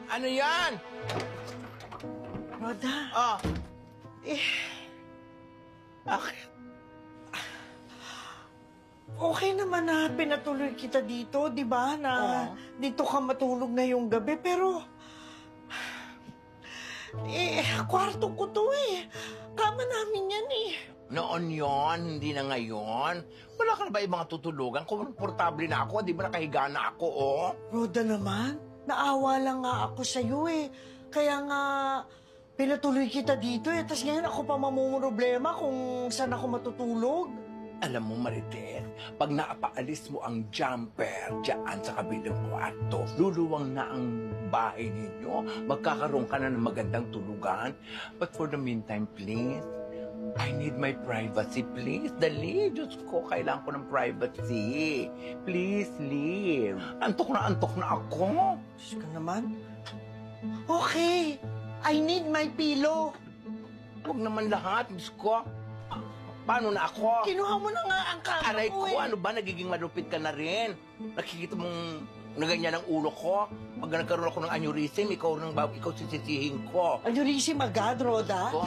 Ano yan? Roda, Ah, bakit? Okay naman na pinatuloy kita dito, di ba? Na dito ka matulog ngayong gabi, pero... kwarto ko to eh. Kama namin yan eh. noon yon, hindi na ngayon. Wala ka na ba ibang tutulugan? Komportable na ako, di ba nakahiga na ako, oh? Roda naman, naawa lang nga ako sa'yo eh. Kaya nga, pinatuloy kita dito eh. Tapos ngayon ako pa mamumroblema kung saan ako matutulog. Alam mo, Marites, pag naapaalis mo ang jumper dyan sa kabilang kwarto, luluwang na ang bahay ninyo. Magkakaroon ka na ng magandang tulugan. But for the meantime, please, I need my privacy, please. Dali, Diyos ko, kailangan ko ng privacy. Please, leave. Antok na ako. Diyos ka naman. Okay, I need my pillow. Huwag naman lahat, Diyos ko. Paano na ako? Kinuha mo na nga ang kama Aray ko ko, eh. ano ba? Nagiging malupit ka na rin. Nakikita mong naganyan ang ulo ko. Pag nagkaroon ako ng aneurysm, ikaw sisisihin ko. Aneurysm agad, Roda? Ko.